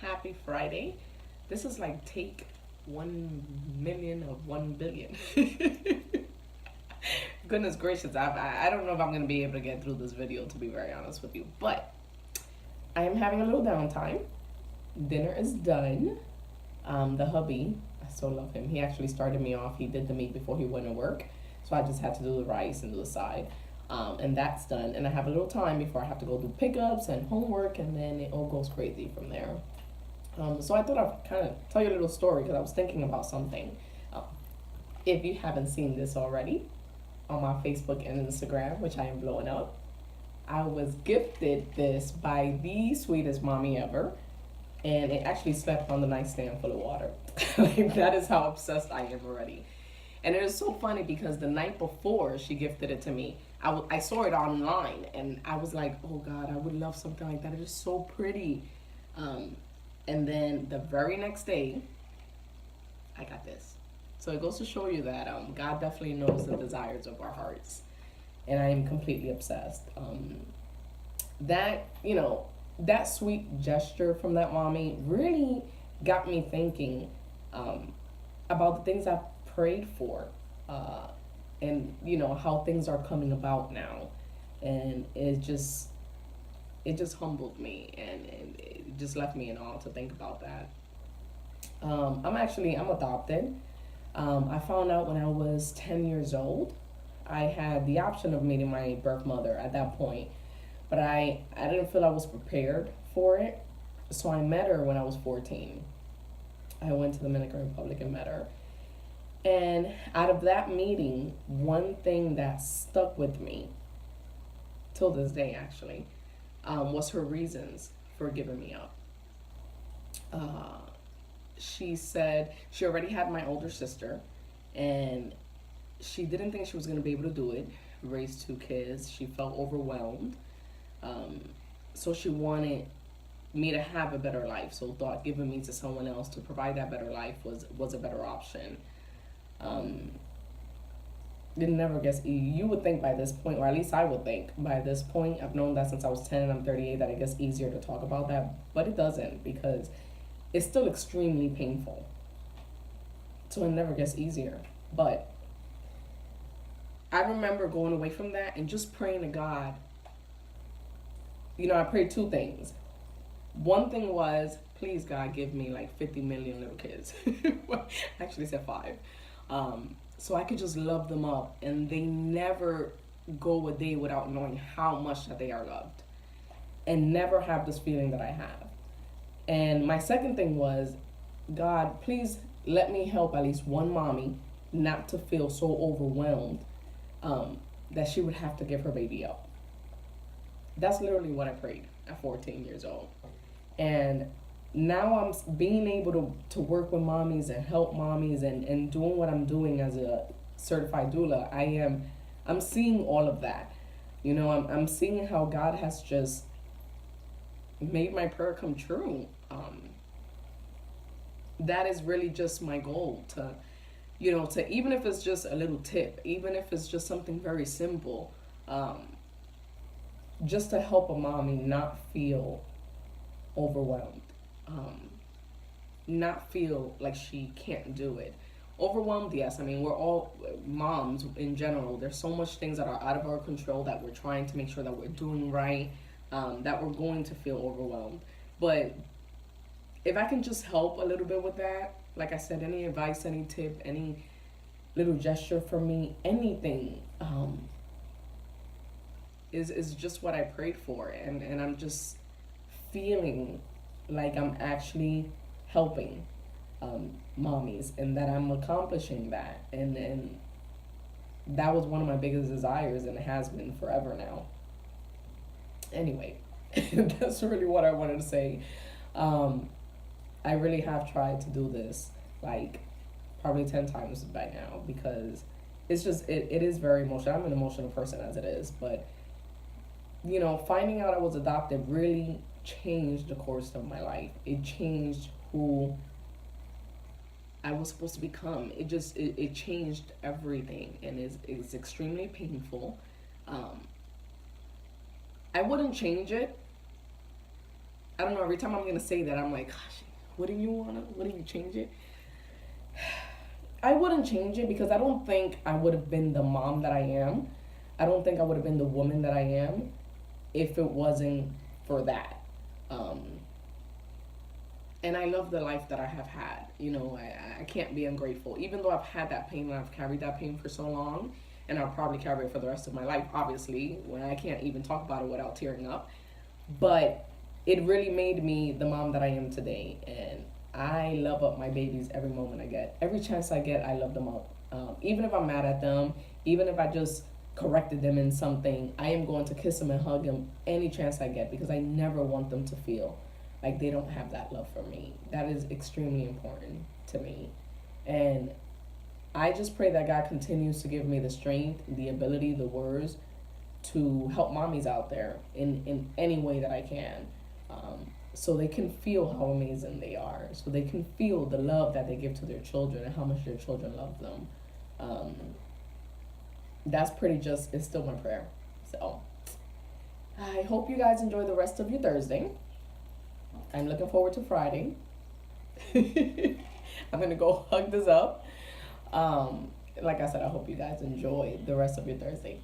happy Friday. This is like take 1 million of 1 billion. Goodness gracious, I don't know if I'm going to be able to get through this video, to be very honest with you. But I am having a little downtime. Dinner is done. The hubby, I so love him. He actually started me off. He did the meat before he went to work. So I just had to do the rice and do the side. And that's done. And I have a little time before I have to go do pickups and homework, and then it all goes crazy from there. So I thought I'd kind of tell you a little story because I was thinking about something. If you haven't seen this already on my Facebook and Instagram, which I am blowing up, I was gifted this by the sweetest mommy ever. And it actually slept on the nightstand full of water. Like, that is how obsessed I am already. And it was so funny because the night before she gifted it to me, I saw it online and I was like, oh God, I would love something like that. It is so pretty. And then the very next day, I got this. So it goes to show you that God definitely knows the desires of our hearts. And I am completely obsessed. That sweet gesture from that mommy really got me thinking about the things I've prayed for, and how things are coming about now, and it just humbled me, and it just left me in awe to think about that. I'm adopted. I found out when I was 10 years old. I had the option of meeting my birth mother at that point, but I didn't feel I was prepared for it. So I met her when I was 14. I went to the Dominican Republic and met her. And out of that meeting, one thing that stuck with me, till this day actually, was her reasons for giving me up. She said she already had my older sister, and she didn't think she was going to be able to do it, raise 2 kids. She felt overwhelmed. So she wanted me to have a better life. So thought giving me to someone else to provide that better life was a better option. It never gets easy. You would think by this point, or at least I would think by this point, I've known that since I was 10 and I'm 38, that it gets easier to talk about that, but it doesn't, because it's still extremely painful. So it never gets easier. But I remember going away from that and just praying to God. I prayed 2 things. One thing was, please God, give me like 50 million little kids. I actually said 5. So I could just love them up, and they never go a day without knowing how much that they are loved, and never have this feeling that I have. And my second thing was, God, please let me help at least one mommy not to feel so overwhelmed that she would have to give her baby up. That's literally what I prayed at 14 years old. And now I'm being able to work with mommies and help mommies, and doing what I'm doing as a certified doula. I'm seeing all of that. I'm seeing how God has just made my prayer come true. That is really just my goal, to even if it's just a little tip, even if it's just something very simple, just to help a mommy not feel overwhelmed, not feel like she can't do it. Overwhelmed, yes. I mean, we're all moms in general. There's so much things that are out of our control that we're trying to make sure that we're doing right, that we're going to feel overwhelmed. But if I can just help a little bit with that, like I said, any advice, any tip, any little gesture from me, anything, is just what I prayed for. And I'm just feeling like I'm actually helping mommies, and that I'm accomplishing that. And that was one of my biggest desires, and it has been forever now. Anyway, that's really what I wanted to say. I really have tried to do this like probably 10 times by now, because it's just, it is very emotional. I'm an emotional person as it is, but finding out I was adopted really changed the course of my life. It changed who I was supposed to become. It changed everything, and it's extremely painful. I wouldn't change it. I don't know, every time I'm gonna say that, I'm like, gosh, wouldn't you change it? I wouldn't change it because I don't think I would have been the mom that I am. I don't think I would have been the woman that I am if it wasn't for that. Um, and I love the life that I have had. You know, I can't be ungrateful. Even though I've had that pain and I've carried that pain for so long, and I'll probably carry it for the rest of my life, obviously, when I can't even talk about it without tearing up. But it really made me the mom that I am today. And I love up my babies every moment I get. Every chance I get, I love them up. Even if I'm mad at them, even if I just corrected them in something, I am going to kiss them and hug them any chance I get because I never want them to feel like they don't have that love for me. That is extremely important to me. And I just pray that God continues to give me the strength, the ability, the words to help mommies out there in any way that I can. So they can feel how amazing they are. So they can feel the love that they give to their children and how much their children love them. That's it's still my prayer. So I hope you guys enjoy the rest of your Thursday. I'm looking forward to Friday. I'm going to go hug this up. Like I said, I hope you guys enjoy the rest of your Thursday.